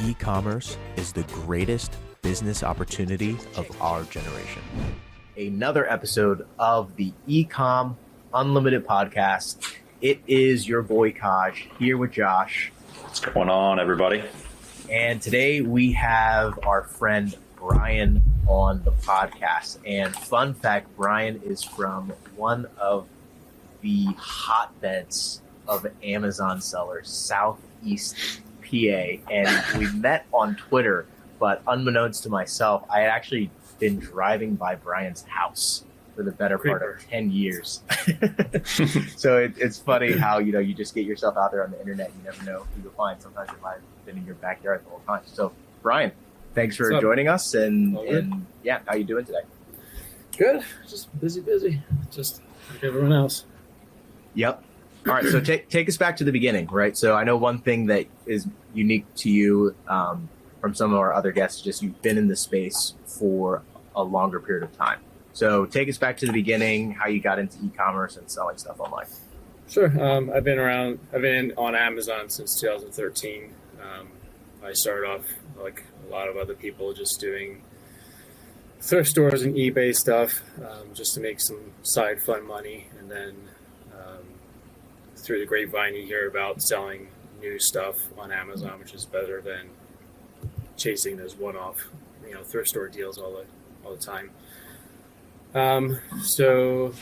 E-commerce is the greatest business opportunity of our generation. Another episode of the Ecom Unlimited podcast. It is your boy Kaj here with Josh. What's going on, everybody? And today we have our friend Brian on the podcast. And fun fact, Brian is from one of the hotbeds of Amazon sellers, Southeast PA. And we met on Twitter, but unbeknownst to myself, I had actually been driving by Brian's house for the better part of 10 years. So it's funny how, you just get yourself out there on the internet. You never know who you'll find. Sometimes you might have been in your backyard the whole time. So Brian, thanks for joining us. And yeah, how you doing today? Good. Just busy. Just like everyone else. Yep. All right. So take us back to the beginning, right? So I know one thing that is unique to you from some of our other guests, just you've been in the space for a longer period of time. So take us back to the beginning, how you got into e-commerce and selling stuff online. Sure. I've been on Amazon since 2013. I started off like a lot of other people, just doing thrift stores and eBay stuff, just to make some side fun money. And then through the grapevine, you hear about selling new stuff on Amazon, which is better than chasing those one-off, thrift store deals all the time. So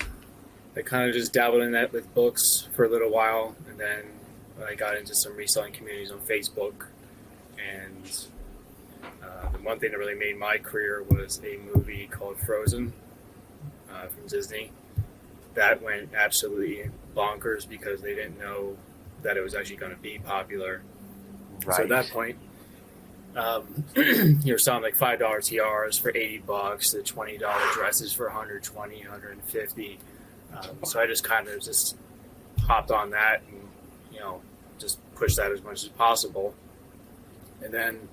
I kind of just dabbled in that with books for a little while, and then I got into some reselling communities on Facebook. And the one thing that really made my career was a movie called Frozen from Disney. That went absolutely bonkers because they didn't know that it was actually going to be popular. Right. So at that point, you're selling like $5 tiaras for $80, the $20 dresses for $120, $150. So I just kind of just hopped on that and, just pushed that as much as possible. And then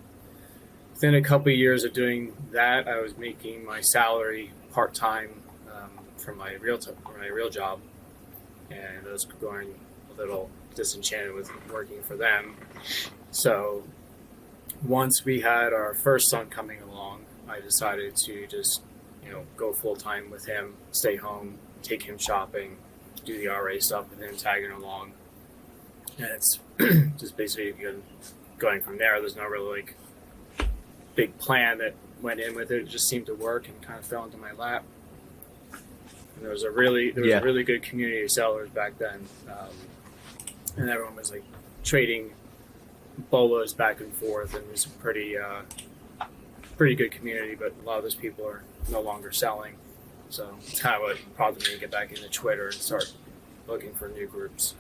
within a couple of years of doing that, I was making my salary part-time from my real job. And I was going a little disenchanted with working for them. So once we had our first son coming along, I decided to just, go full-time with him, stay home, take him shopping, do the RA stuff with him, tagging along. And it's just basically going from there. There's no really big plan that went in with it. It just seemed to work and kind of fell into my lap. And there was a really good community of sellers back then. And everyone was trading bolos back and forth, and it was a pretty good community, but a lot of those people are no longer selling. So it's kind of what prompted me to get back into Twitter and start looking for new groups.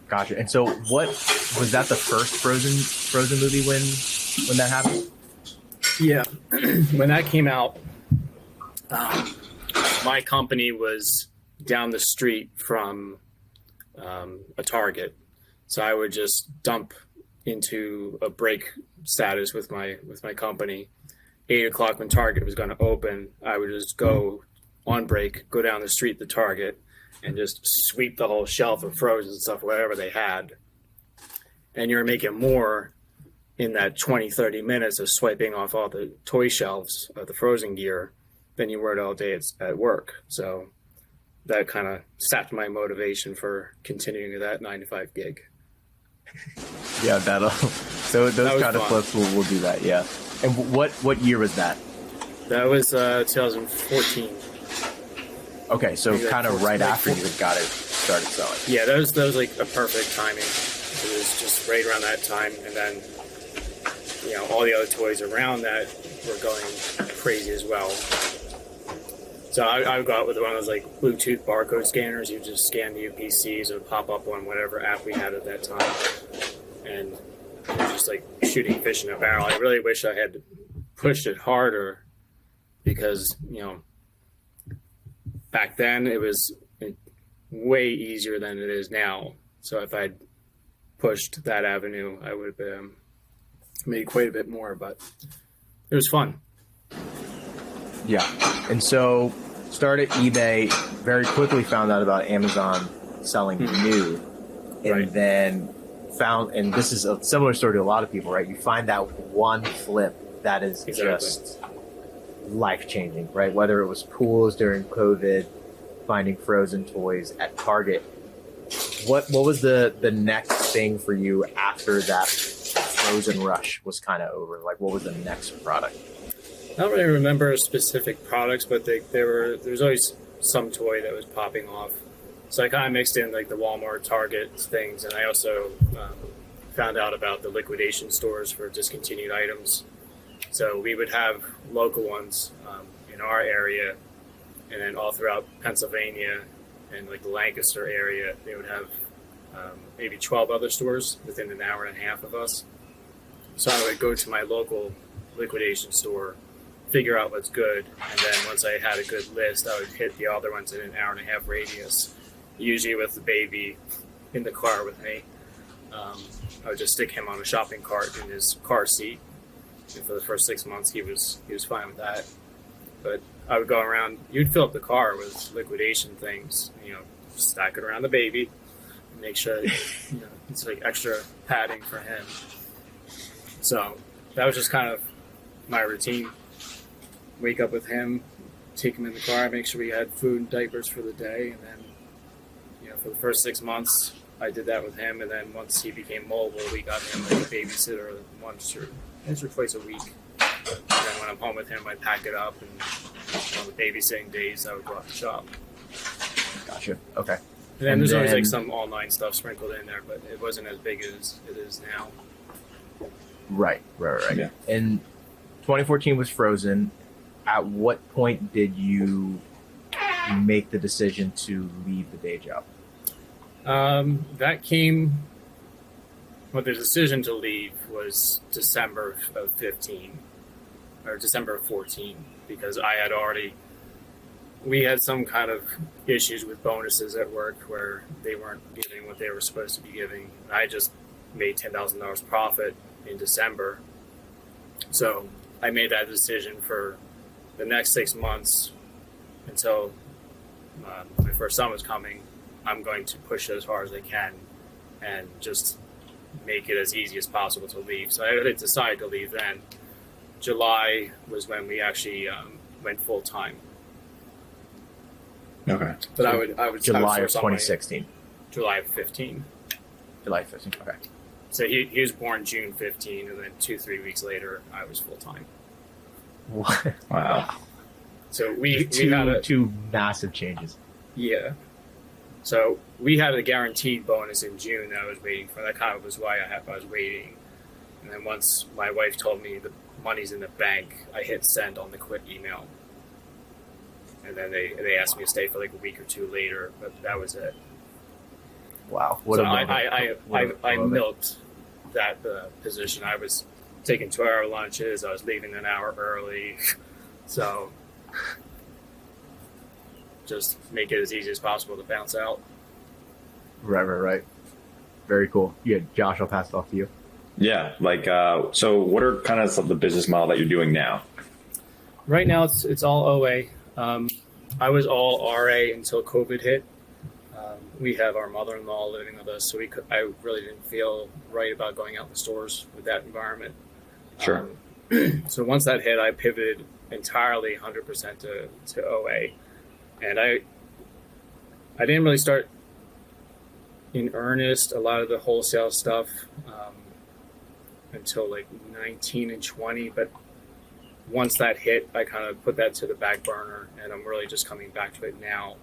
Gotcha. And so what was that the first Frozen movie when that happened? Yeah. When that came out, my company was down the street from a Target. So I would just dump into a break status with my company. 8 o'clock when Target was going to open, I would just go on break, go down the street to Target, and just sweep the whole shelf of Frozen stuff, whatever they had. And you're making more in that 20, 30 minutes of swiping off all the toy shelves of the Frozen gear than you were all day at work. So that kind of sapped my motivation for continuing that 9-to-5 gig. Yeah, so those kind of flips will do that. Yeah. And what year was that? That was 2014. Okay, so kind of right after you got it started selling. Yeah, that was like a perfect timing. It was just right around that time, and then all the other toys around that were going crazy as well. So I would go out with one of those Bluetooth barcode scanners. You just scan the UPCs, it would pop up on whatever app we had at that time. And it was just like shooting fish in a barrel. I really wish I had pushed it harder because, back then it was way easier than it is now. So if I'd pushed that avenue, I would have made quite a bit more, but it was fun. Yeah. And so started eBay, very quickly found out about Amazon selling new. And then found, and this is a similar story to a lot of people, right? You find that one flip that is just life-changing, right? Whether it was pools during COVID, finding frozen toys at Target. What was the next thing for you after that frozen rush was kind of over? Like, what was the next product? I don't really remember specific products, but there was always some toy that was popping off. So I kind of mixed in like the Walmart, Target things, and I also found out about the liquidation stores for discontinued items. So we would have local ones in our area, and then all throughout Pennsylvania and like the Lancaster area, they would have maybe 12 other stores within an hour and a half of us. So I would go to my local liquidation store, figure out what's good, and then once I had a good list, I would hit the other ones in an hour and a half radius, usually with the baby in the car with me. I would just stick him on a shopping cart in his car seat. And for the first 6 months, he was fine with that. But I would go around. You'd fill up the car with liquidation things. Stack it around the baby, and make sure it's like extra padding for him. So that was just kind of my routine. Wake up with him, take him in the car, make sure we had food and diapers for the day, and then for the first 6 months, I did that with him, and then once he became mobile, we got him like a babysitter once or twice a week. And then when I'm home with him, I pack it up, and on the babysitting days, I would go out to shop. Gotcha. Okay. And then there's always like some online stuff sprinkled in there, but it wasn't as big as it is now. Right. Yeah. And 2014 was frozen. At what point did you make the decision to leave the day job? That came. Well, the decision to leave was December of 15 or December of 14, because we had some kind of issues with bonuses at work where they weren't giving what they were supposed to be giving. I just made $10,000 profit in December. So I made that decision for the next 6 months until my first son was coming. I'm going to push it as hard as I can and just make it as easy as possible to leave. So I decided to leave then. July was when we actually went full time. Okay. But so I would July of 2016. July of 15. July 15. Okay. So he was born June 15, and then 2-3 weeks later, I was full time. What? Wow. So we had two massive changes. Yeah. So we had a guaranteed bonus in June that I was waiting for. That kind of was why I was waiting. And then once my wife told me the money's in the bank, I hit send on the quit email. And then they asked me to stay for like a week or two later, but that was it. Wow. I milked that position. I was taking 2-hour lunches. I was leaving an hour early. So just make it as easy as possible to bounce out. Right. Very cool. Yeah, Josh, I'll pass it off to you. Yeah. So what are kind of the business model that you're doing now? Right now, it's all OA. I was all RA until COVID hit. We have our mother-in-law living with us, so I really didn't feel right about going out in the stores with that environment. Sure. So once that hit, I pivoted entirely 100% to OA. And I didn't really start in earnest a lot of the wholesale stuff until like 19 and 20. But once that hit, I kind of put that to the back burner, and I'm really just coming back to it now.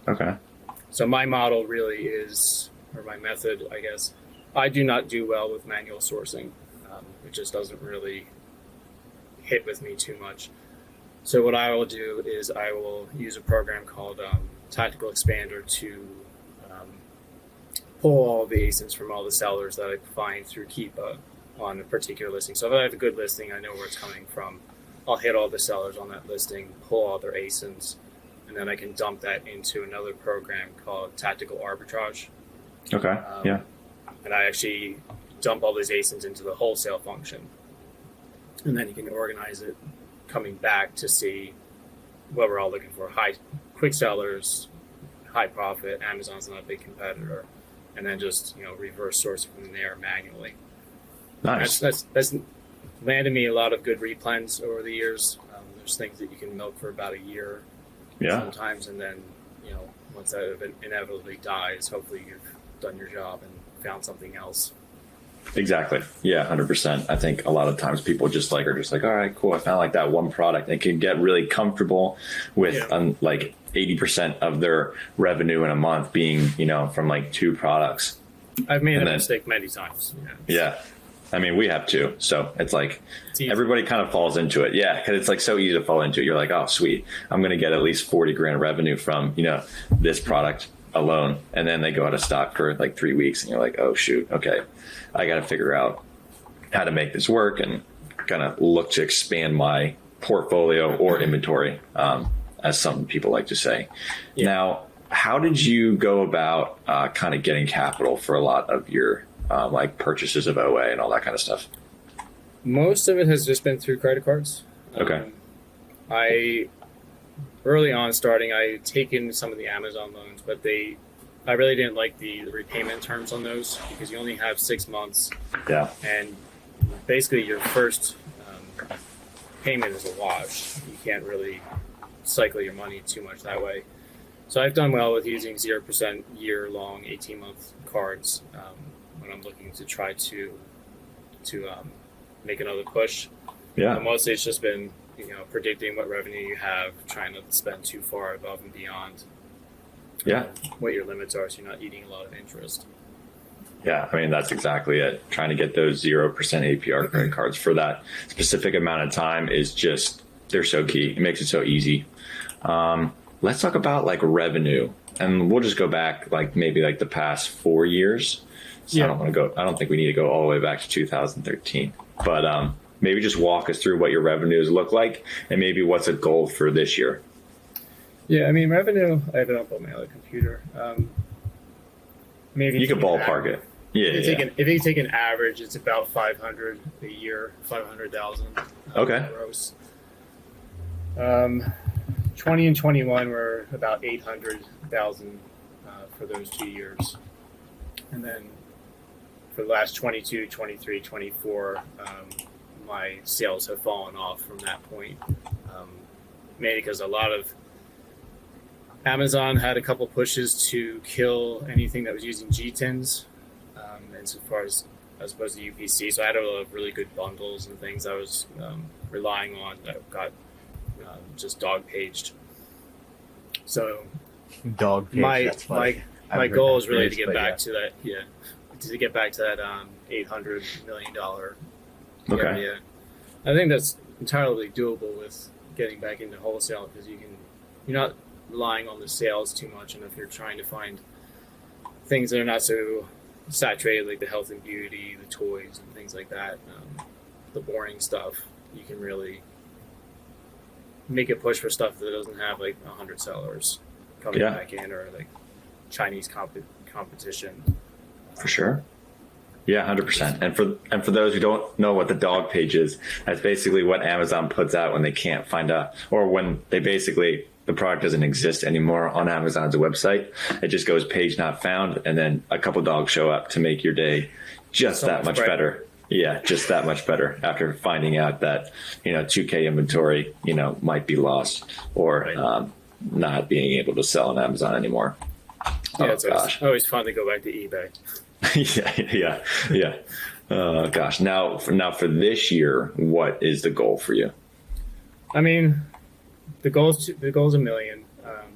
Okay. So my model really is, or my method, I guess, I do not do well with manual sourcing. It just doesn't really hit with me too much. So what I will do is I will use a program called Tactical Expander to pull all the ASINs from all the sellers that I find through Keepa on a particular listing. So if I have a good listing, I know where it's coming from. I'll hit all the sellers on that listing, pull all their ASINs, and then I can dump that into another program called Tactical Arbitrage. Okay. Yeah. And I actually dump all these ASINs into the wholesale function. And then you can organize it coming back to see what we're all looking for. High quick sellers, high profit. Amazon's not a big competitor. and then just reverse source from there manually. Nice. That's landed me a lot of good replens over the years. There's things that you can milk for about a year sometimes, and then once that inevitably dies, hopefully you've done your job and found something else. Exactly. Yeah, 100%. I think a lot of times people are just like, all right, cool. I found like that one product. They can get really comfortable with like 80% of their revenue in a month being, from like 2 products. I've made that mistake many times. Yeah. I mean, we have too. So it's like everybody kind of falls into it. Yeah. Cause it's like so easy to fall into it. You're like, oh, sweet. I'm going to get at least 40 grand revenue from, this product alone. And then they go out of stock for like 3 weeks and you're like, oh shoot. Okay. I got to figure out how to make this work and kind of look to expand my portfolio or inventory, as some people like to say. Yeah. Now, how did you go about kind of getting capital for a lot of your like purchases of OA and all that kind of stuff? Most of it has just been through credit cards. Okay. Early on starting, I had taken some of the Amazon loans, but I really didn't like the repayment terms on those because you only have 6 months. Yeah. And basically your first payment is a wash. You can't really cycle your money too much that way. So I've done well with using 0% year-long 18-month cards when I'm looking to try to make another push. Yeah. But mostly it's just been predicting what revenue you have, trying not to spend too far above and beyond. Yeah. What your limits are, so you're not eating a lot of interest. Yeah, I mean, that's exactly it. Trying to get those 0% APR credit cards for that specific amount of time is just, they're so key. It makes it so easy. Let's talk about like revenue, and we'll just go back like maybe like the past 4 years. So yeah. I don't think we need to go all the way back to 2013, but maybe just walk us through what your revenues look like and maybe what's a goal for this year. Yeah, I mean, revenue, I have it up on my other computer. Maybe you could ballpark it. Yeah. If you take an average, it's about 500 a year, 500,000. Okay. Gross. 20 and 21 were about 800,000 for those 2 years. And then for the last 22, 23, 24, my sales have fallen off from that point. Mainly because a lot of Amazon had a couple pushes to kill anything that was using GTINs, and so far as opposed to UPC. So I had a lot of really good bundles and things I was relying on that got just dog paged. So dog page. My goal is really to get back to that. Yeah, to get back to that $800 million area. I think that's entirely doable with getting back into wholesale because you're not relying on the sales too much, and if you're trying to find things that are not so saturated, like the health and beauty, the toys and things like that, the boring stuff, you can really make a push for stuff that doesn't have like 100 sellers coming back in, or like Chinese competition. For sure. Yeah, 100%. And for those who don't know what the dog page is, that's basically what Amazon puts out when they can't find or when they basically, the product doesn't exist anymore on Amazon's website. It just goes page not found, and then a couple dogs show up to make your day just that much better. Yeah, just that much better after finding out that, 2K inventory, might be lost or not being able to sell on Amazon anymore. Yeah, it's always fun to go back to eBay. Yeah. Oh gosh. Now for this year, what is the goal for you? I mean, the goal's $1 million.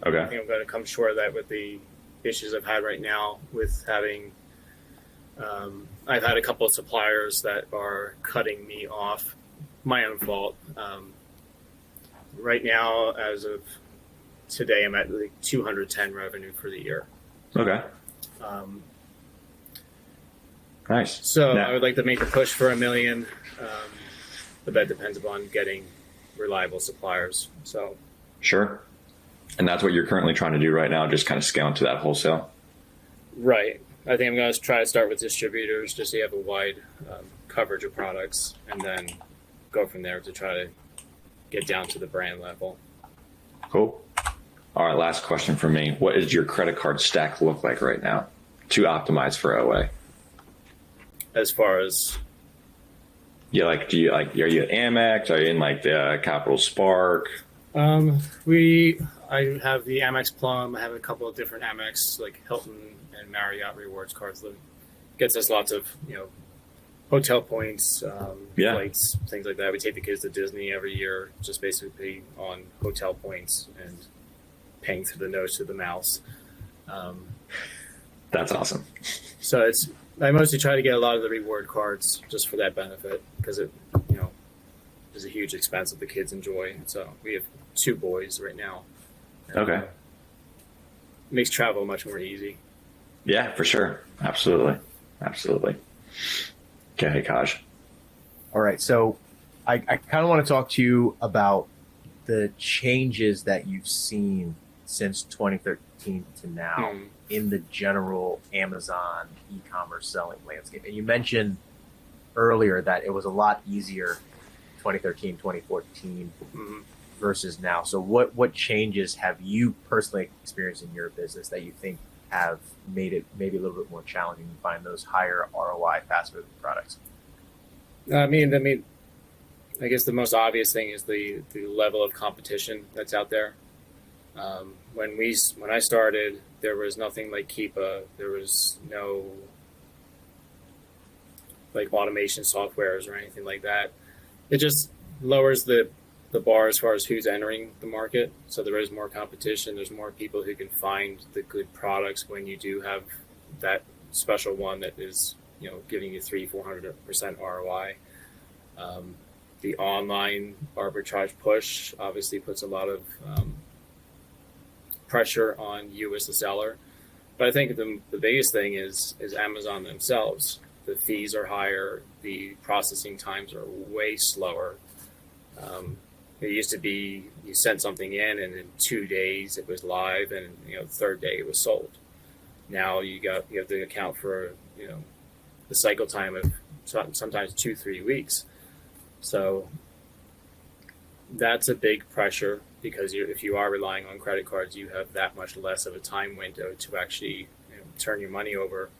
Okay. I think I'm going to come short of that with the issues I've had right now with having. I've had a couple of suppliers that are cutting me off, my own fault. Right now, as of today, I'm at like 210 revenue for the year. Okay. Nice. So I would like to make a push for $1 million, but that depends upon getting reliable suppliers. So sure. And that's what you're currently trying to do right now, just kind of scale into that wholesale. Right. I think I'm going to try to start with distributors just so you have a wide coverage of products, and then go from there to try to get down to the brand level. Cool. All right, last question for me. What does your credit card stack look like right now? to optimize for OA? As far as Yeah, like are you at Amex? Are you in like the Capital Spark? I have the Amex Plum. I have a couple of different Amex, like Hilton and Marriott rewards cards that gets us lots of, hotel points, flights, things like that. We take the kids to Disney every year, just basically on hotel points and paying through the nose to the mouse. That's awesome. So I mostly try to get a lot of the reward cards just for that benefit, because it, is a huge expense that the kids enjoy. So we have 2 boys right now. Okay. It makes travel much more easy. Yeah, for sure. Absolutely. Okay, Kaj. All right. So I kind of want to talk to you about the changes that you've seen since 2013 to now in the general Amazon e-commerce selling landscape. And you mentioned earlier that it was a lot easier 2013, 2014 versus now. So what changes have you personally experienced in your business that you think have made it maybe a little bit more challenging to find those higher ROI, fast moving products? I mean, I guess the most obvious thing is the level of competition that's out there. When I started, there was nothing like Keepa. There was no like automation softwares or anything like that. It just lowers the bar as far as who's entering the market. So there is more competition. There's more people who can find the good products when you do have that special one that is, giving you 300-400% ROI. The online arbitrage push obviously puts a lot of pressure on you as the seller. But I think the biggest thing is Amazon themselves. The fees are higher. The processing times are way slower. It used to be you sent something in and in 2 days it was live, and the third day it was sold. Now you have to account for the cycle time of sometimes 2-3 weeks. So that's a big pressure, because if you are relying on credit cards, you have that much less of a time window to actually turn your money over.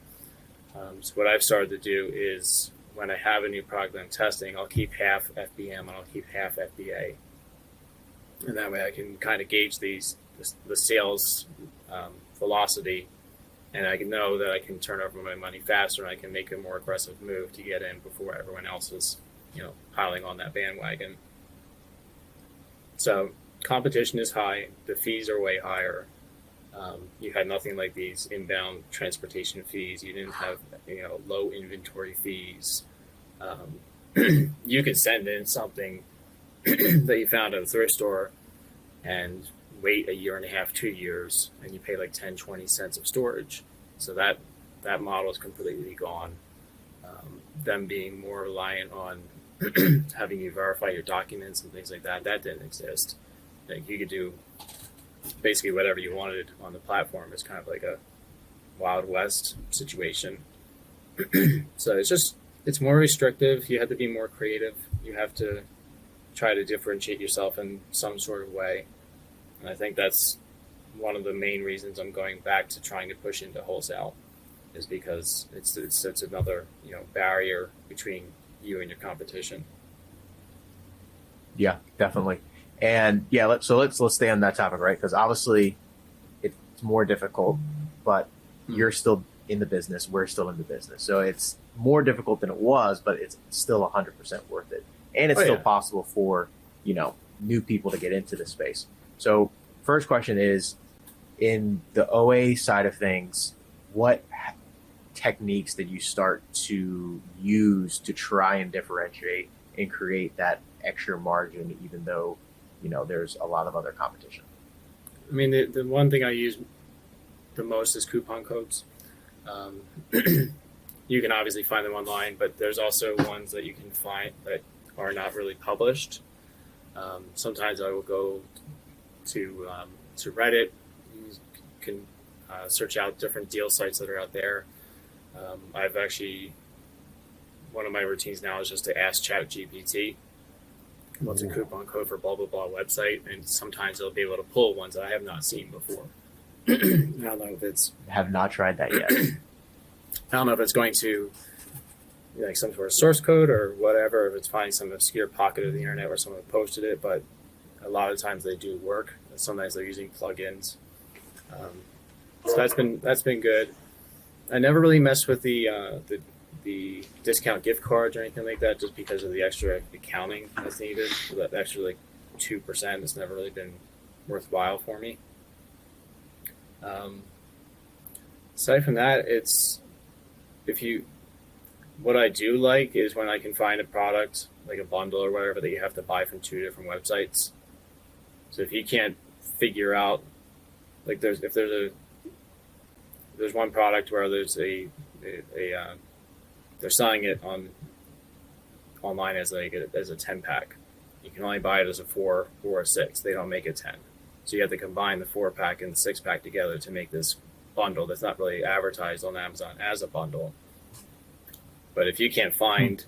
So what I've started to do is, when I have a new product that I'm testing, I'll keep half FBM and I'll keep half FBA. And that way I can kind of gauge the sales velocity, and I can know that I can turn over my money faster, and I can make a more aggressive move to get in before everyone else is, piling on that bandwagon. So competition is high. The fees are way higher. You had nothing like these inbound transportation fees. You didn't have, low inventory fees. You could send in something that you found at a thrift store and wait 1.5 years, 2 years, and you pay like 10-20 cents of storage. So that model is completely gone. Them being more reliant on having you verify your documents and things like that didn't exist. Like, you could do basically whatever you wanted on the platform. It's kind of like a Wild West situation. So it's more restrictive. You have to be more creative. You have to try to differentiate yourself in some sort of way. And I think that's one of the main reasons I'm going back to trying to push into wholesale, is because it's another barrier between you and your competition. Yeah, definitely. And yeah, let's stay on that topic, right? Because obviously it's more difficult, but you're still in the business. We're still in the business. So it's more difficult than it was, but it's still 100% worth it. And it's still possible for, new people to get into this space. So first question is, in the OA side of things, what techniques did you start to use to try and differentiate and create that extra margin, even though, there's a lot of other competition? I mean, the one thing I use the most is coupon codes. You can obviously find them online, but there's also ones that you can find that are not really published. Sometimes I will go to Reddit. You can search out different deal sites that are out there. I've actually, one of my routines now is just to ask ChatGPT what's a coupon code for blah blah blah website, and sometimes they'll be able to pull ones that I have not seen before. I don't know if it's Have not tried that yet. I don't know if it's going to like some sort of source code or whatever, if it's finding some obscure pocket of the internet where someone posted it, but a lot of times they do work. Sometimes they're using plugins. So that's been good. I never really messed with the discount gift cards or anything like that, just because of the extra accounting that's needed. So that extra like 2% has never really been worthwhile for me. Aside from that, what I do like is when I can find a product like a bundle or whatever that you have to buy from 2 different websites. So if you can't figure out, like there's one product where there's they're selling it online as a 10-pack. You can only buy it as a 4 or a 6. They don't make a 10. So you have to combine the 4-pack and the 6-pack together to make this bundle that's not really advertised on Amazon as a bundle. But if you can't find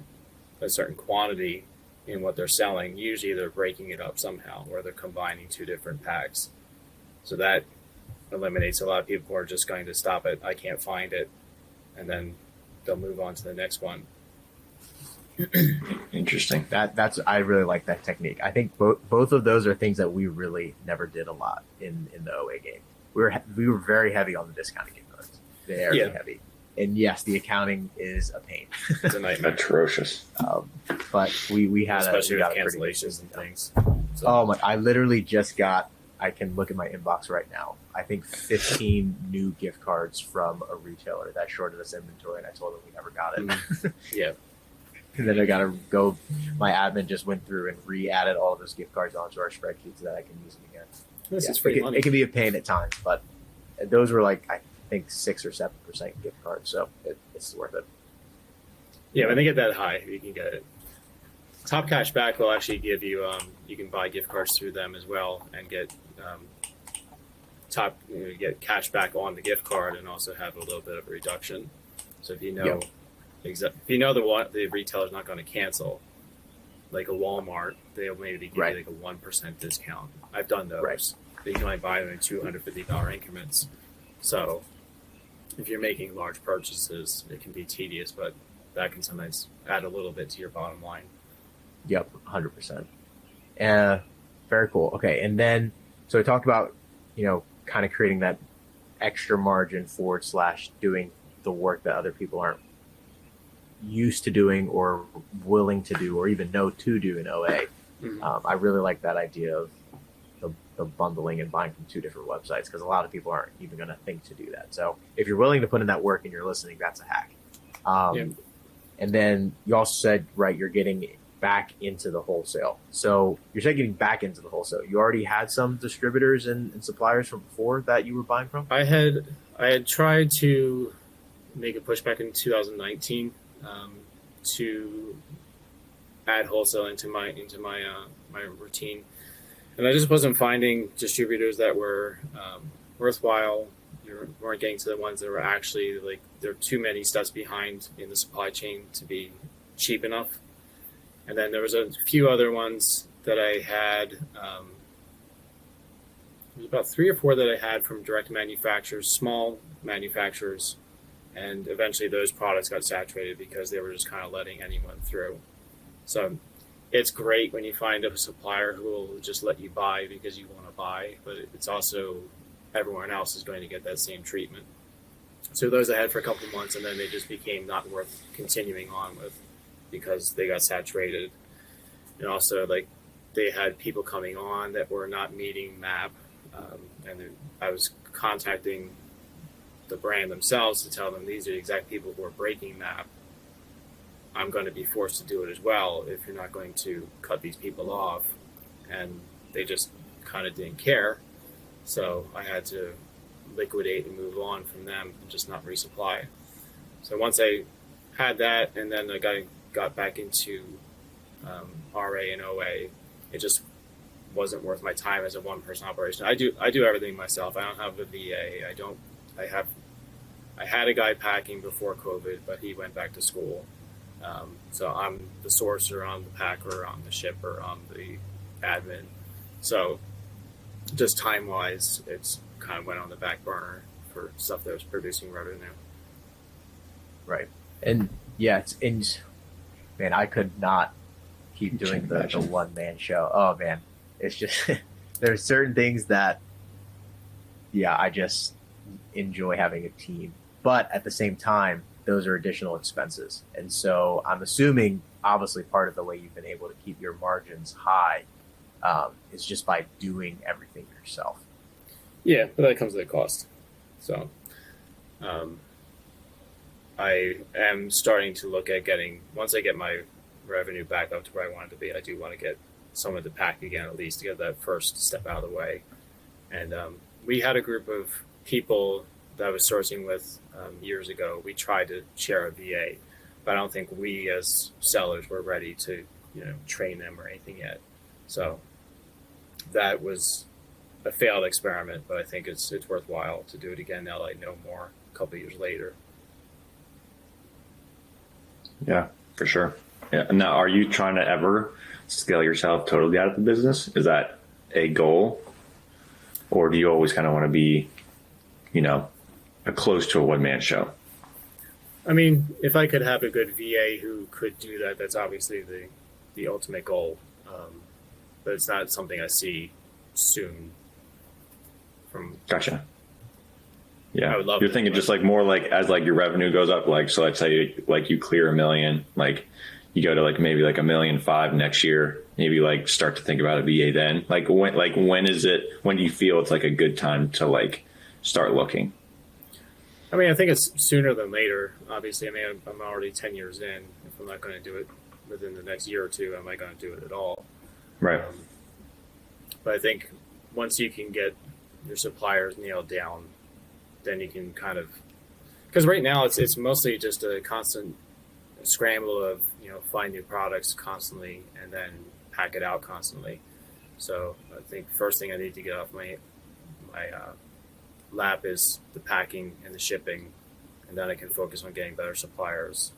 a certain quantity in what they're selling, usually they're breaking it up somehow, or they're combining 2 different packs. So that eliminates a lot of people who are just going to stop at, I can't find it, and then they'll move on to the next one. Interesting. That's I really like that technique. I think both of those are things that we really never did a lot in the OA game. We were very heavy on the discounted gift cards, very heavy. And yes, the accounting is a pain. It's a nightmare. Atrocious. But we had especially with cancellations and things. So. Oh my! I literally just got. I can look at my inbox right now. I think 15 new gift cards from a retailer that shorted us inventory, and I told them we never got it. Yeah. And then I got to go. My admin just went through and re-added all of those gift cards onto our spreadsheet so that I can use them again. This is free money. It can be a pain at times, but those were like I think 6 or 7% gift cards, so it's worth it. Yeah, when they get that high, you can get it. Top Cash Back will actually give you you can buy gift cards through them as well and get get cash back on the gift card and also have a little bit of a reduction. So if you know if you know the retailer's not going to cancel, like a Walmart, they'll maybe give you like a 1% discount. I've done those. Right. But you can only buy them in $250 increments. So if you're making large purchases, it can be tedious, but that can sometimes add a little bit to your bottom line. Yep, 100%. Very cool. Okay, and then so I talked about kind of creating that extra margin / doing the work that other people aren't used to doing or willing to do or even know to do in OA. Mm-hmm. I really like that idea of the bundling and buying from 2 different websites because a lot of people aren't even going to think to do that. So if you're willing to put in that work and you're listening, that's a hack. And then you also said, you're getting back into the wholesale. So you're saying getting back into the wholesale. You already had some distributors and suppliers from before that you were buying from? I had tried to make a push back in 2019 to add wholesale into my my routine, and I just wasn't finding distributors that were worthwhile. You weren't getting to the ones that were actually like there are too many steps behind in the supply chain to be cheap enough. And then there was a few other ones that I had. There was about 3 or 4 that I had from direct manufacturers, small manufacturers, and eventually those products got saturated because they were just kind of letting anyone through. So it's great when you find a supplier who will just let you buy because you want to buy, but it's also everyone else is going to get that same treatment. So those I had for a couple of months, and then they just became not worth continuing on with because they got saturated. And also, like, they had people coming on that were not meeting MAP, and I was contacting the brand themselves to tell them these are the exact people who are breaking MAP. I'm going to be forced to do it as well if you're not going to cut these people off. And they just kind of didn't care. So I had to liquidate and move on from them and just not resupply. So once I had that, and then I got back into RA and OA, it just wasn't worth my time as a one-person operation. I do everything myself. I don't have a VA. I had a guy packing before COVID, but he went back to school. So I'm the sourcer, I'm the packer, I'm the shipper, I'm the admin. So just time-wise, it's kind of went on the back burner for stuff that was producing revenue. Right. And yeah, man, I could not keep doing the one man show. Oh man, it's just there's certain things that I just enjoy having a team, but at the same time, those are additional expenses. And so I'm assuming, obviously, part of the way you've been able to keep your margins high is just by doing everything yourself. Yeah, but that comes at a cost. So I am starting to look at once I get my revenue back up to where I want it to be, I do want to get someone to pack again, at least to get that first step out of the way. And we had a group of people that I was sourcing with years ago. We tried to share a VA, but I don't think we as sellers were ready to, train them or anything yet. So that was a failed experiment, but I think it's worthwhile to do it again now that I know more a couple of years later. Yeah, for sure. Yeah. Now, are you trying to ever scale yourself totally out of the business? Is that a goal? Or do you always kind of want to be, close to a one-man show? I mean, if I could have a good VA who could do that, that's obviously the ultimate goal. But it's not something I see soon. Gotcha. Yeah, I would love you're thinking just like more like as like your revenue goes up, like so let's say like you clear $1 million, like you go to like maybe like $1.5 million next year, maybe like start to think about a VA then. Like when do you feel it's like a good time to like start looking? I mean, I think it's sooner than later. Obviously, I mean, I'm already 10 years in. If I'm not going to do it within the next year or two, am I going to do it at all? Right. But I think once you can get your suppliers nailed down, then you can kind of, because right now it's mostly just a constant scramble of find new products constantly and then pack it out constantly. So I think first thing I need to get off my lap is the packing and the shipping, and then I can focus on getting better suppliers.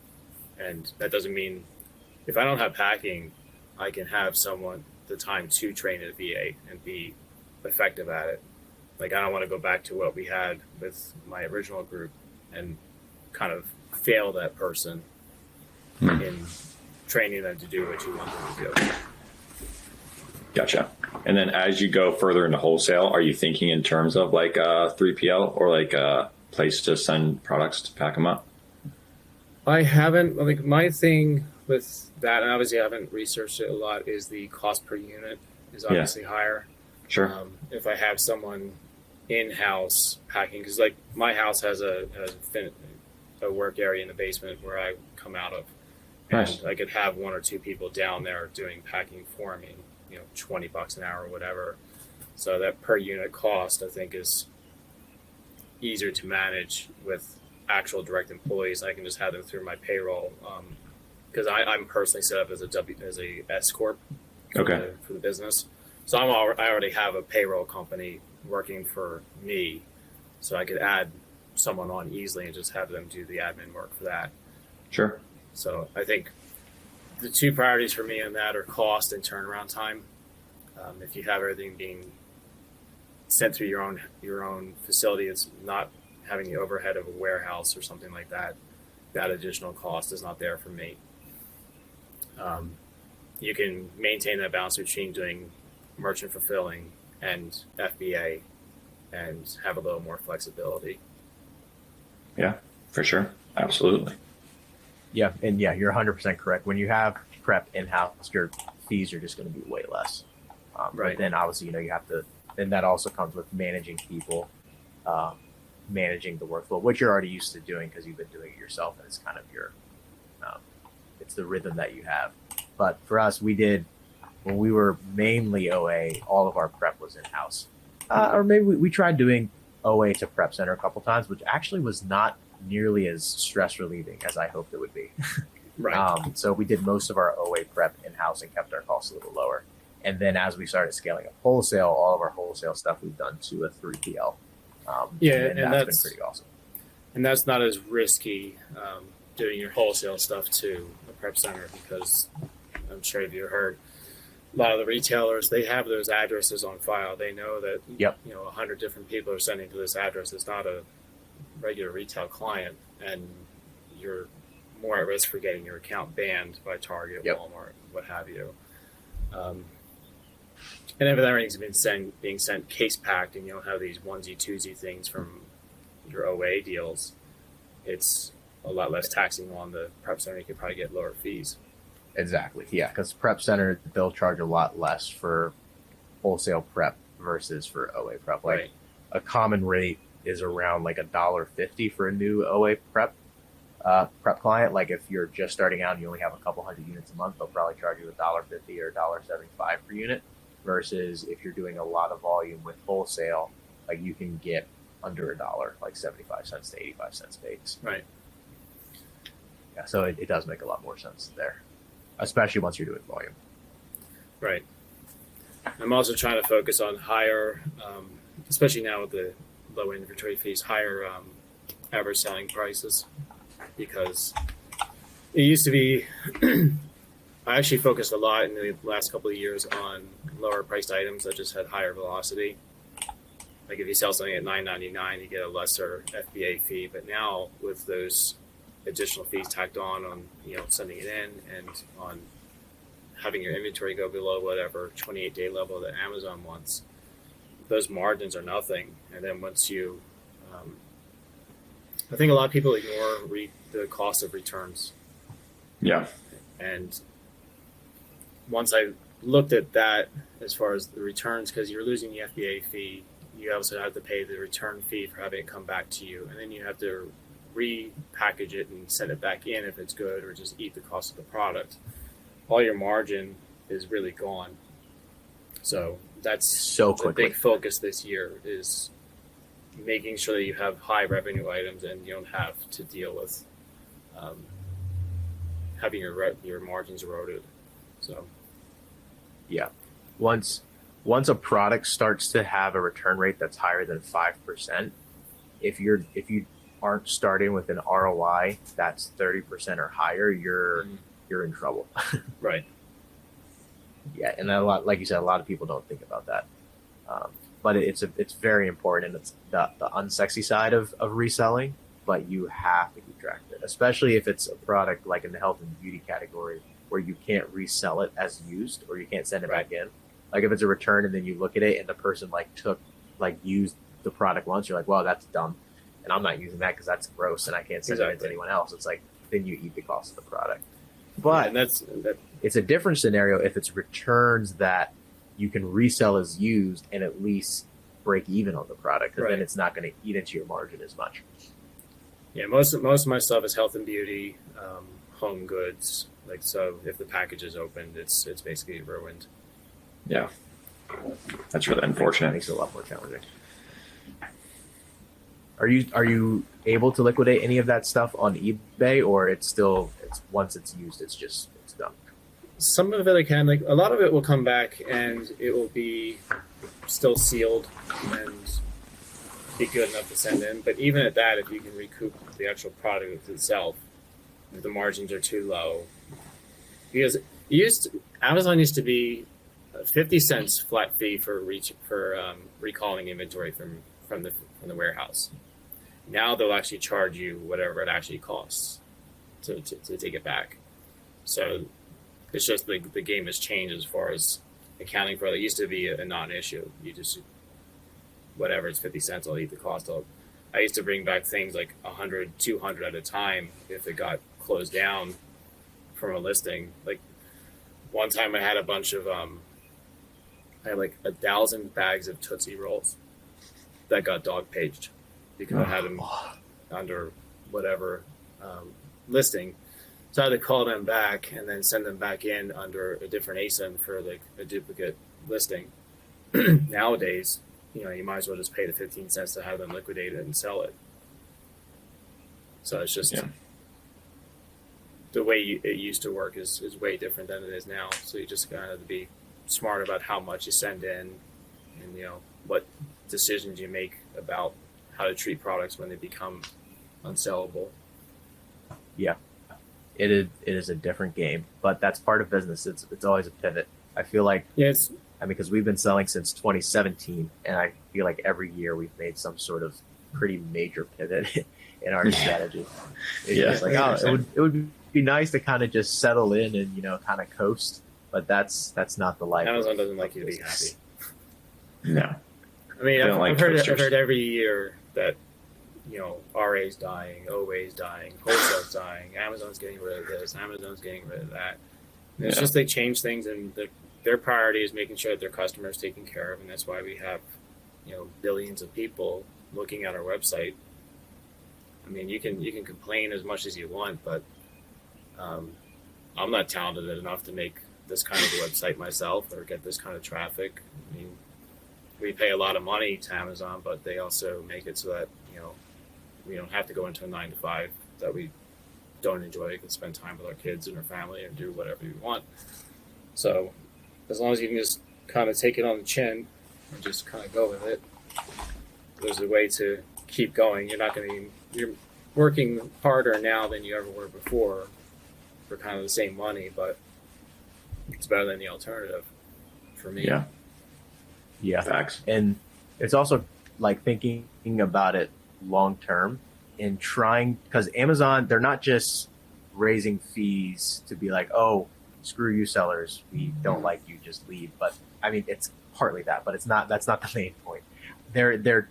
And that doesn't mean if I don't have packing, I can have someone the time to train at a VA and be effective at it. Like I don't want to go back to what we had with my original group and kind of fail that person in training them to do what you want them to do. Gotcha. And then as you go further into wholesale, are you thinking in terms of like a 3PL or like a place to send products to pack them up? I haven't. I think my thing with that, and obviously I haven't researched it a lot, is the cost per unit is obviously higher. Sure. If I have someone in-house packing, because like my house has a work area in the basement where I come out of. Nice. And I could have one or two people down there doing packing for me, $20 an hour or whatever. So that per unit cost, I think, is easier to manage with actual direct employees. I can just have them through my payroll because I'm personally set up as a S corp for the business. So I already have a payroll company working for me, so I could add someone on easily and just have them do the admin work for that. Sure. So I think the two priorities for me on that are cost and turnaround time. If you have everything being sent through your own facility, it's not having the overhead of a warehouse or something like that. That additional cost is not there for me. You can maintain that balance between doing merchant fulfilling and FBA and have a little more flexibility. Yeah, for sure. Absolutely. Yeah, and you're 100% correct. When you have prep in-house, your fees are just going to be way less. Right. But then obviously, you have to, then that also comes with managing people, managing the workflow, which you're already used to doing because you've been doing it yourself, and it's kind of your, it's the rhythm that you have. But for us, when we were mainly OA, all of our prep was in-house. Or maybe we tried doing OA to Prep Center a couple times, which actually was not nearly as stress relieving as I hoped it would be. Right. So we did most of our OA prep in-house and kept our costs a little lower. And then as we started scaling up wholesale, all of our wholesale stuff we've done to a 3PL. And that's been pretty awesome. And that's not as risky doing your wholesale stuff to a prep center, because I'm sure if you heard, a lot of the retailers, they have those addresses on file. They know that 100 different people are sending to this address. It's not a regular retail client, and you're more at risk for getting your account banned by Target, Yep. Walmart, what have you. And if everything's being sent case packed, and you don't have these onesie twosie things from your OA deals, it's a lot less taxing on the prep center. You could probably get lower fees. Exactly. Yeah, because prep center, they'll charge a lot less for wholesale prep versus for OA prep. Like Right. a common rate is around like $1.50 for a new OA prep client. Like if you're just starting out and you only have a couple hundred units a month, they'll probably charge you $1.50 or $1.75 per unit. Versus if you're doing a lot of volume with wholesale, like you can get under $1, like 75 cents to 85 cents base. Right. Yeah, so it does make a lot more sense there, especially once you're doing volume. Right. I'm also trying to focus on higher, especially now with the low inventory fees, higher average selling prices, because it used to be. I actually focused a lot in the last couple of years on lower priced items that just had higher velocity. Like if you sell something at $9.99, you get a lesser FBA fee. But now with those additional fees tacked on sending it in and on having your inventory go below whatever 28-day level that Amazon wants, those margins are nothing. And then once you, I think a lot of people ignore the cost of returns. Yeah. And once I looked at that as far as the returns, because you're losing the FBA fee, you also have to pay the return fee for having it come back to you. And then you have to repackage it and send it back in if it's good, or just eat the cost of the product. All your margin is really gone. So that's So the quickly. big focus this year, is making sure that you have high revenue items and you don't have to deal with having your margins eroded. So Yeah. Once a product starts to have a return rate that's higher than 5%, if you aren't starting with an ROI that's 30% or higher, you're in trouble. right. Yeah, and a lot, like you said, a lot of people don't think about that. But it's very important, and it's the unsexy side of reselling, but you have to keep track of it, especially if it's a product like in the health and beauty category where you can't resell it as used, or you can't send it back in. Like if it's a return and then you look at it and the person used the product once, you're like, well, that's dumb, and I'm not using that because that's gross and I can't send it to anyone else. It's like, then you eat the cost of the product. But it's a different scenario if it's returns that you can resell as used and at least break even on the product, because then it's not going to eat into your margin as much. Yeah, most of my stuff is health and beauty, home goods. Like, so if the package is opened, it's basically ruined. Yeah. That's really That unfortunate. makes it a lot more challenging. Are you able to liquidate any of that stuff on eBay, or it's once it's used, it's done? Some of it I can, like a lot of it will come back and it will be still sealed and be good enough to send in. But even at that, if you can recoup the actual product itself, if the margins are too low, because Amazon used to be 50 cents flat fee for recalling inventory from the warehouse. Now they'll actually charge you whatever it actually costs to take it back. So it's just the game has changed as far as accounting for it. It used to be a non-issue. You just, whatever, it's 50 cents, I'll eat the cost. I used to bring back things like 100, 200 at a time if it got closed down from a listing. Like one time I had a bunch of, I had like 1,000 bags of Tootsie Rolls that got dog paged because I had them under whatever listing. So I had to call them back and then send them back in under a different ASIN for like a duplicate listing. Nowadays, you might as well just pay the 15 cents to have them liquidate it and sell it. So it's just the way it used to work is way different than it is now. So you just gotta have to be smart about how much you send in, and what decisions you make about how to treat products when they become unsellable. Yeah, it is a different game, but that's part of business. It's always a pivot. I feel like because we've been selling since 2017, and I feel like every year we've made some sort of pretty major pivot in our strategy. It's Yeah. just like, it would be nice to kind of just settle in and, you know, kind of coast, but that's not the life. Amazon doesn't like you to be happy. No. I mean, I've heard every year that, you know, RA's dying, OA's dying, wholesale's dying, Amazon's getting rid of this, Amazon's getting rid of that. And it's just they change things, and their priority is making sure that their customers are taken care of, and that's why we have, you know, billions of people looking at our website. I mean, you can complain as much as you want, but I'm not talented enough to make this kind of a website myself or get this kind of traffic. I mean, we pay a lot of money to Amazon, but they also make it so that, you know, we don't have to go into a 9-to-5 that we don't enjoy. We can spend time with our kids and our family and do whatever we want. So as long as you can just kind of take it on the chin and just kind of go with it, there's a way to keep going. You're working harder now than you ever were before for kind of the same money, but it's better than the alternative for me. Yeah. Facts. And it's also like thinking about it long term and trying, because Amazon, they're not just raising fees to be like, oh, screw you sellers, we don't like you, just leave. But I mean, it's partly that, but that's not the main point. They're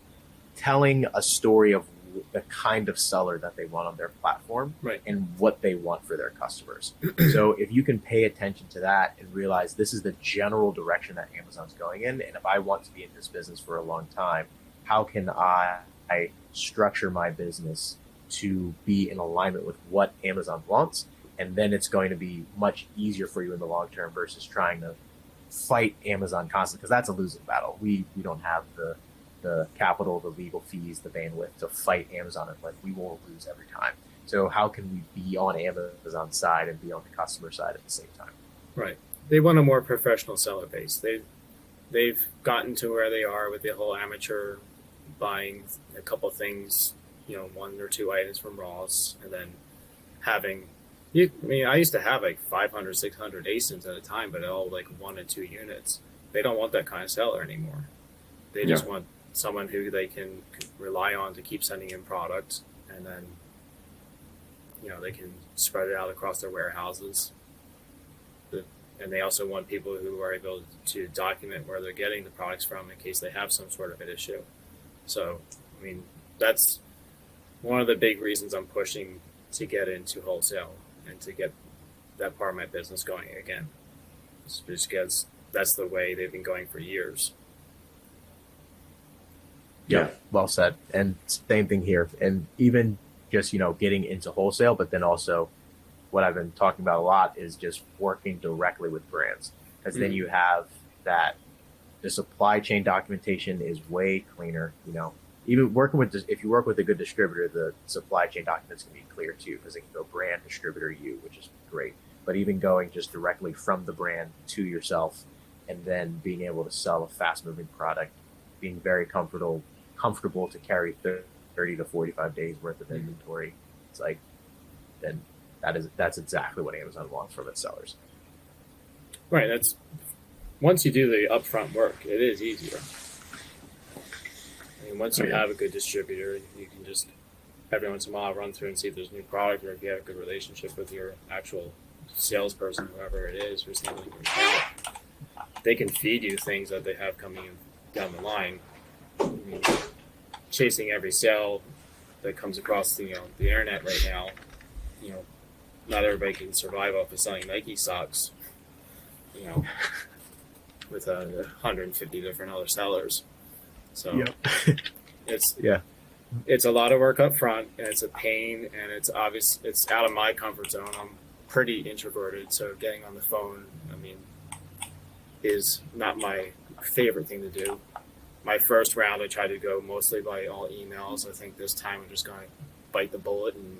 telling a story of the kind of seller that they want on their platform, right, and what they want for their customers. So if you can pay attention to that and realize this is the general direction that Amazon's going in, and if I want to be in this business for a long time, how can I structure my business to be in alignment with what Amazon wants? And then it's going to be much easier for you in the long term versus trying to fight Amazon constantly, because that's a losing battle. We don't have the capital, the legal fees, the bandwidth to fight Amazon, and like we will lose every time. So how can we be on Amazon's side and be on the customer side at the same time? Right. They want a more professional seller base. They've gotten to where they are with the whole amateur buying a couple things, you know, 1 or 2 items from Ross, and then having, I mean, I used to have like 500, 600 ASINs at a time, but all like 1 and 2 units. They don't want that kind of seller anymore. They just want someone who they can rely on to keep sending in product, and then, you know, they can spread it out across their warehouses. And they also want people who are able to document where they're getting the products from in case they have some sort of an issue. So, I mean, that's one of the big reasons I'm pushing to get into wholesale and to get that part of my business going again. It's because that's the way they've been going for years. Yeah, well said. And same thing here. And even just, you know, getting into wholesale, but then also what I've been talking about a lot is just working directly with brands, because then you have that the supply chain documentation is way cleaner. You know, even working with if you work with a good distributor, the supply chain documents can be clear too, because they can go brand, distributor, you, which is great. But even going just directly from the brand to yourself, and then being able to sell a fast moving product, being very comfortable to carry 30 to 45 days worth of inventory. It's like, then that's exactly what Amazon wants from its sellers. Right. That's once you do the upfront work, it is easier. I mean, once you have a good distributor, you can just every once in a while run through and see if there's a new product, or if you have a good relationship with your actual salesperson, whoever it is who's handling your account. They can feed you things that they have coming in down the line. I mean, chasing every sale that comes across the internet right now, you know, not everybody can survive off of selling Nike socks, you know, with 150 different other sellers. So it's a lot of work up front, and it's a pain, and it's obvious. It's out of my comfort zone. I'm pretty introverted, so getting on the phone, I mean, is not my favorite thing to do. My first round, I tried to go mostly by all emails. I think this time I'm just going to bite the bullet, and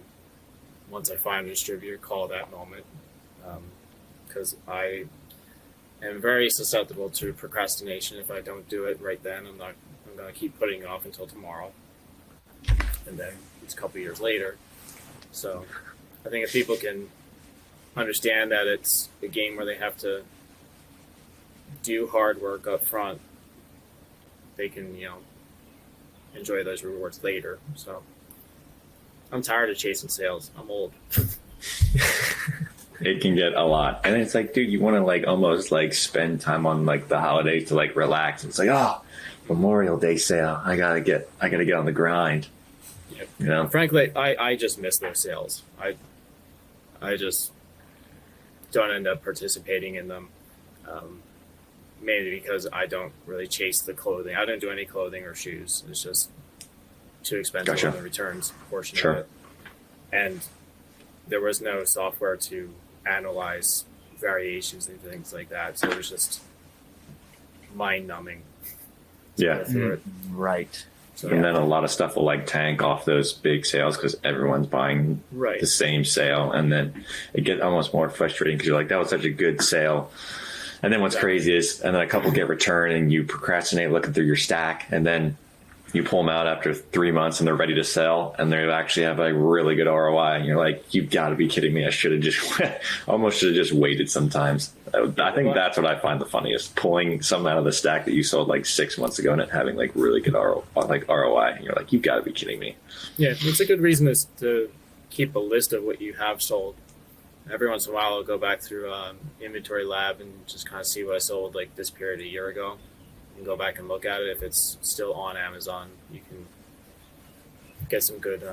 once I find a distributor, call that moment, because I am very susceptible to procrastination. If I don't do it right then, I'm going to keep putting it off until tomorrow, and then it's a couple years later. So I think if people can understand that it's a game where they have to do hard work up front, they can, you know, enjoy those rewards later. So I'm tired of chasing sales. I'm old. It can get a lot. And it's like, dude, you want to like almost like spend time on like the holidays to like relax. It's like, oh, Memorial Day sale. I gotta get on the grind. Yep. You know? Frankly, I just miss those sales. I just don't end up participating in them. Mainly because I don't really chase the clothing. I don't do any clothing or shoes. It's just too expensive Gotcha. on the returns portion Sure. of it. And there was no software to analyze variations and things like that. So it was just mind numbing. Yeah. Right. So, And then a lot of stuff will like tank off those big sales because everyone's buying right. the same sale. And then it gets almost more frustrating because you're like, that was such a good sale. And then what's crazy is, and then a couple get returned and you procrastinate looking through your stack, and then you pull them out after 3 months and they're ready to sell and they actually have a really good ROI. And you're like, you've got to be kidding me. I should have just almost should have just waited sometimes. I think that's what I find the funniest, pulling some out of the stack that you sold like 6 months ago and it having like really good ROI. And you're like, you've got to be kidding me. Yeah, it's a good reason to keep a list of what you have sold. Every once in a while, I'll go back through Inventory Lab and just kind of see what I sold like this period a year ago, and go back and look at it. If it's still on Amazon, you can get some good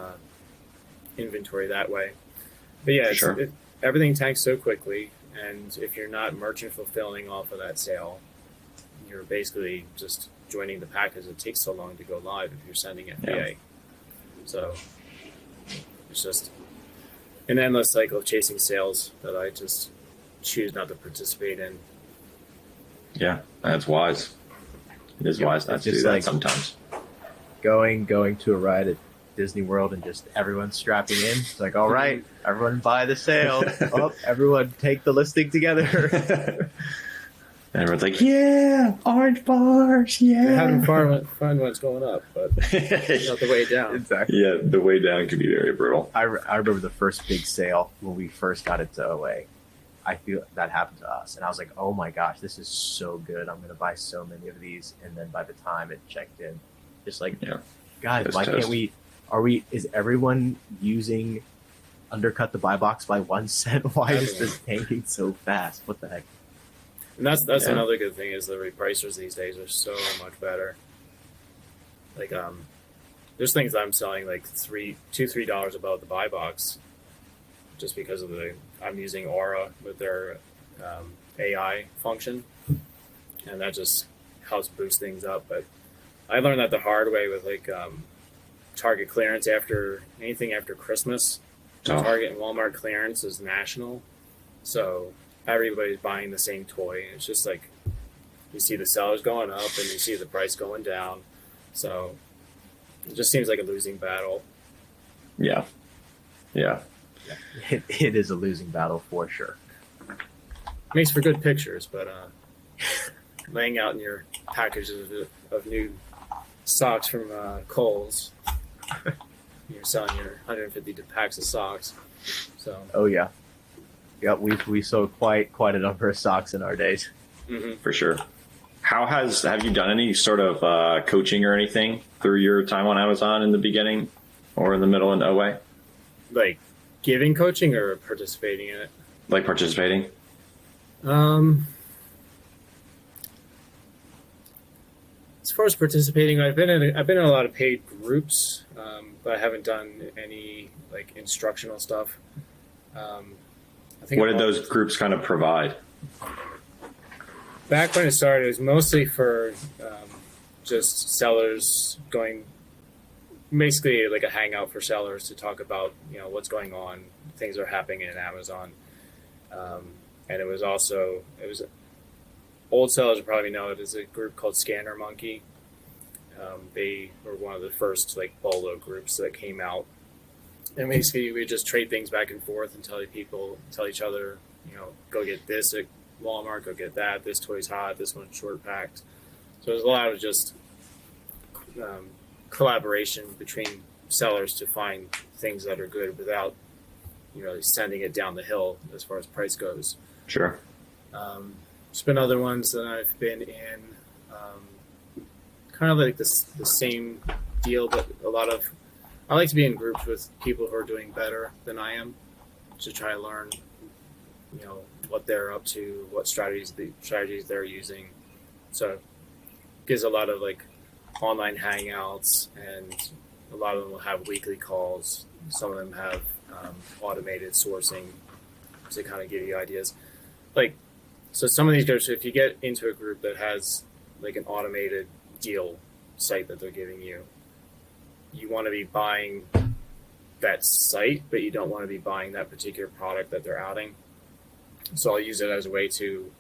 inventory that way. But yeah, Sure. Everything tanks so quickly, and if you're not merchant fulfilling off of that sale, you're basically just joining the pack because it takes so long to go live if you're sending FBA. Yeah. So it's just an endless cycle of chasing sales that I just choose not to participate in. Yeah, that's wise. It is wise not to do that sometimes. Going to a ride at Disney World and just everyone strapping in. It's like, all right, everyone buy the sale. Oh, everyone take the listing together. And everyone's like, yeah, orange bars, yeah. They're having fun when it's going up, but not the way down. Exactly. Yeah, the way down can be very brutal. I remember the first big sale when we first got into OA. I feel that happened to us. And I was like, oh my gosh, this is so good. I'm going to buy so many of these. And then by the time it checked in, just like, guys, why can't we, is everyone using undercut the buy box by 1 cent? Why is this tanking so fast? What the heck? And that's another good thing is the repricers these days are so much better. Like there's things I'm selling like $3 above the buy box, just because of I'm using Aura with their AI function, and that just helps boost things up. But I learned that the hard way with like Target clearance anything after Christmas. Target and Walmart clearance is national, so everybody's buying the same toy. It's just like you see the sellers going up and you see the price going down. So it just seems like a losing battle. Yeah. It is a losing battle for sure. Makes for good pictures, but laying out in your packages of new socks from Kohl's, you're selling your 150 packs of socks. So. Oh yeah. Yeah, we sold quite a number of socks in our days. Mm-hmm. For sure. Have you done any sort of coaching or anything through your time on Amazon in the beginning or in the middle in OA? Like giving coaching or participating in it? Like participating? As far as participating, I've been in a lot of paid groups, but I haven't done any like instructional stuff. What did those groups kind of provide? Back when it started, it was mostly for just sellers going, basically like a hangout for sellers to talk about, what's going on, things are happening in Amazon. And it was old sellers would probably know it as a group called Scanner Monkey. They were one of the first like BOLO groups that came out. And basically, we just trade things back and forth and tell each other, go get this at Walmart, go get that. This toy's hot. This one's short packed. So there's a lot of just collaboration between sellers to find things that are good without, sending it down the hill as far as price goes. Sure. There's been other ones that I've been in, kind of like the same deal, but a lot of I like to be in groups with people who are doing better than I am to try to learn, what they're up to, what strategies they're using. So it gives a lot of like online hangouts, and a lot of them will have weekly calls. Some of them have automated sourcing to kind of give you ideas. Like, so some of these groups, if you get into a group that has like an automated deal site that they're giving you, you want to be buying that site, but you don't want to be buying that particular product that they're outing. So I'll use it as a way to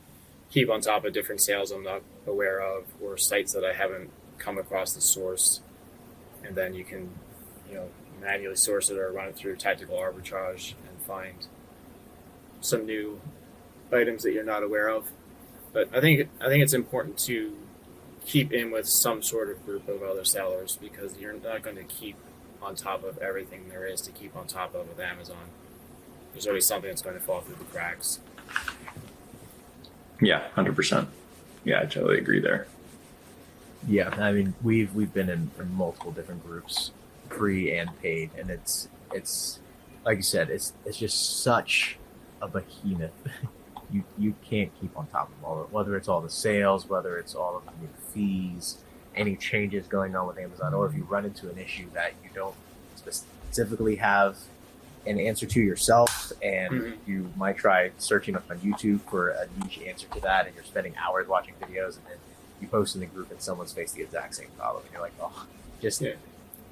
keep on top of different sales I'm not aware of, or sites that I haven't come across the source. And then you can, manually source it or run it through tactical arbitrage and find some new items that you're not aware of. But I think it's important to keep in with some sort of group of other sellers, because you're not going to keep on top of everything there is to keep on top of with Amazon. There's always something that's going to fall through the cracks. Yeah, 100%. Yeah, I totally agree there. Yeah, I mean, we've been in multiple different groups, free and paid, and it's like you said, it's just such a behemoth. You can't keep on top of all of it, whether it's all the sales, whether it's all of the new fees, any changes going on with Amazon, or if you run into an issue that you don't specifically have an answer to yourself, and you might try searching up on YouTube for a niche answer to that, and you're spending hours watching videos, and then you post in the group and someone's faced the exact same problem, and you're like, oh, just yeah.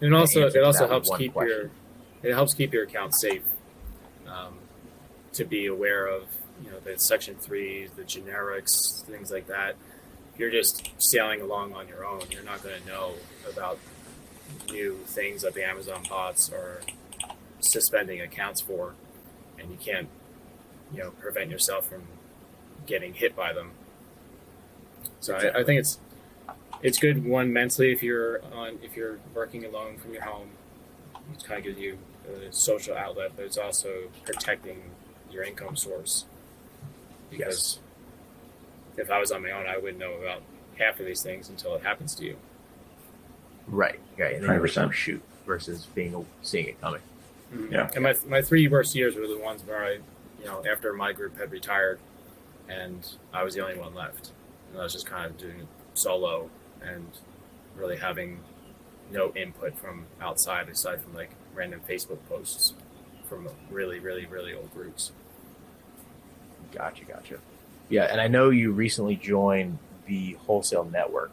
And it also helps keep your account safe. To be aware of, the Section 3s, the generics, things like that. If you're just sailing along on your own, you're not going to know about new things that the Amazon bots are suspending accounts for, and you can't, prevent yourself from getting hit by them. So exactly. I think it's good, one, mentally, if you're working alone from your home. It kind of gives you a social outlet, but it's also protecting your income source. Because if I was on my own, I wouldn't know about half of these things until it happens to you. Right. And then 100%. Shoot versus seeing it coming. Mm-hmm. Yeah. And my 3 worst years were the ones where I, after my group had retired, and I was the only one left, and I was just kind of doing it solo and really having no input from outside, aside from like random Facebook posts from really, really, really old groups. Gotcha. Yeah, and I know you recently joined the Wholesale Network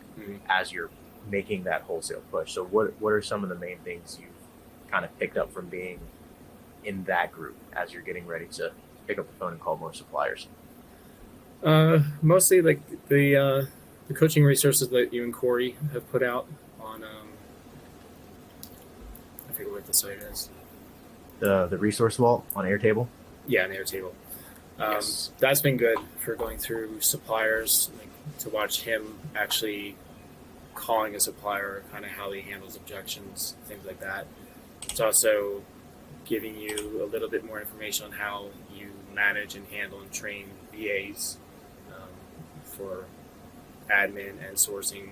as you're making that wholesale push. So what are some of the main things you've kind of picked up from being in that group as you're getting ready to pick up the phone and call more suppliers? Mostly like the coaching resources that you and Corey have put out on, I forget what the site is. The resource vault on Airtable? Yeah, on Airtable. Yes. That's been good for going through suppliers, like, to watch him actually calling a supplier, kind of how he handles objections, things like that. It's also giving you a little bit more information on how you manage and handle and train VAs for admin and sourcing.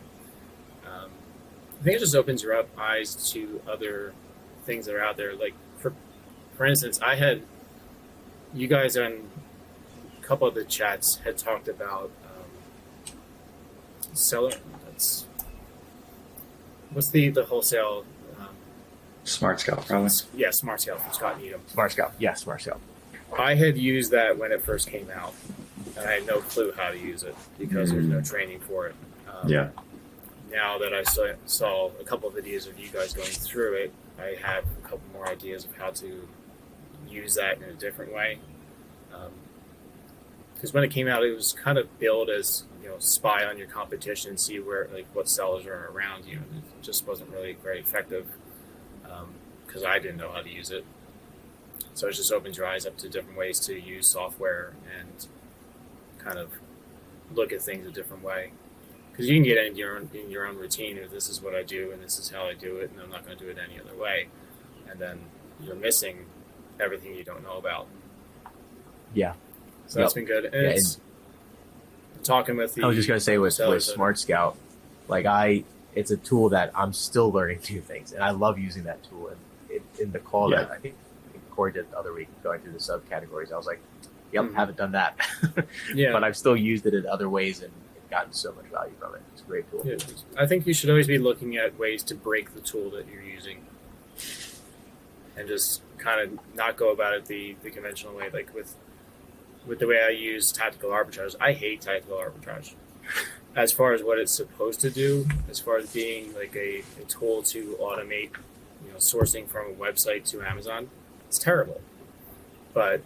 I think it just opens your eyes to other things that are out there. Like for instance, I had you guys on a couple of the chats had talked about what's the wholesale Smart Scout, probably. Yeah, Smart Scout from Scott Needham. Smart Scout. Yeah, Smart Scout. I had used that when it first came out, and I had no clue how to use it because there's no training for it. Now that I saw a couple of videos of you guys going through it, I have a couple more ideas of how to use that in a different way. Because when it came out, it was kind of billed as, spy on your competition, see what sellers are around you. And it just wasn't really very effective because I didn't know how to use it. So it just opens your eyes up to different ways to use software and kind of look at things a different way. Because you can get in your own routine of this is what I do and this is how I do it, and I'm not going to do it any other way. And then you're missing everything you don't know about. Yeah. So that's been good. And it's talking with the... I was just going to say with Smart Scout, it's a tool that I'm still learning new things, and I love using that tool. And in the call Yeah. that I think Corey did the other week, going through the subcategories. I was like, yep, haven't done that. Yeah. But I've still used it in other ways and gotten so much value from it. It's a great tool. Yeah. I think you should always be looking at ways to break the tool that you're using, and just kind of not go about it the conventional way. Like with the way I use tactical arbitrage, I hate tactical arbitrage. As far as what it's supposed to do, as far as being like a tool to automate, sourcing from a website to Amazon, it's terrible. But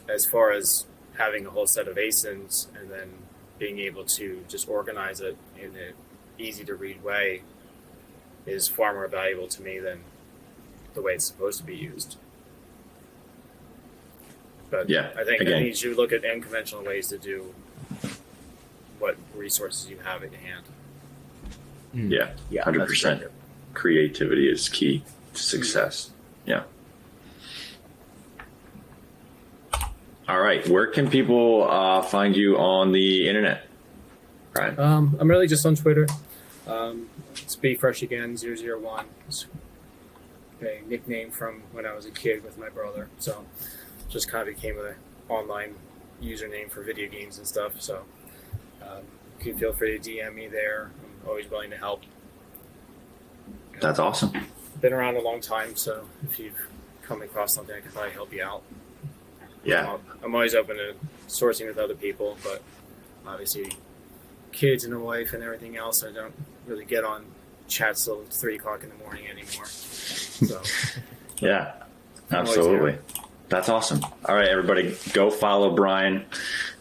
as far as having a whole set of ASINs and then being able to just organize it in an easy to read way is far more valuable to me than the way it's supposed to be used. But Yeah, I think again. you should look at unconventional ways to do what resources you have at your hand. Yeah, Yeah, 100%. that's Creativity is key to success. Yeah. All right. Where can people find you on the internet, Brian? I'm really just on Twitter. It's BeFreshAgain001. It's a nickname from when I was a kid with my brother. So just kind of became an online username for video games and stuff. So you can feel free to DM me there. I'm always willing to help. That's awesome. Been around a long time, so if you've come across something, I can probably help you out. Yeah. I'm always open to sourcing with other people, but obviously kids and a wife and everything else, I don't really get on chats till 3 o'clock in the morning anymore. So Yeah, absolutely. That's awesome. All right, everybody, go follow Brian.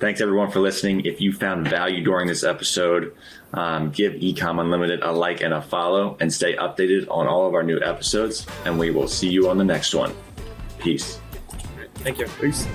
Thanks, everyone, for listening. If you found value during this episode, give Ecom Unlimited a like and a follow, and stay updated on all of our new episodes. And we will see you on the next one. Peace. thank you. Peace.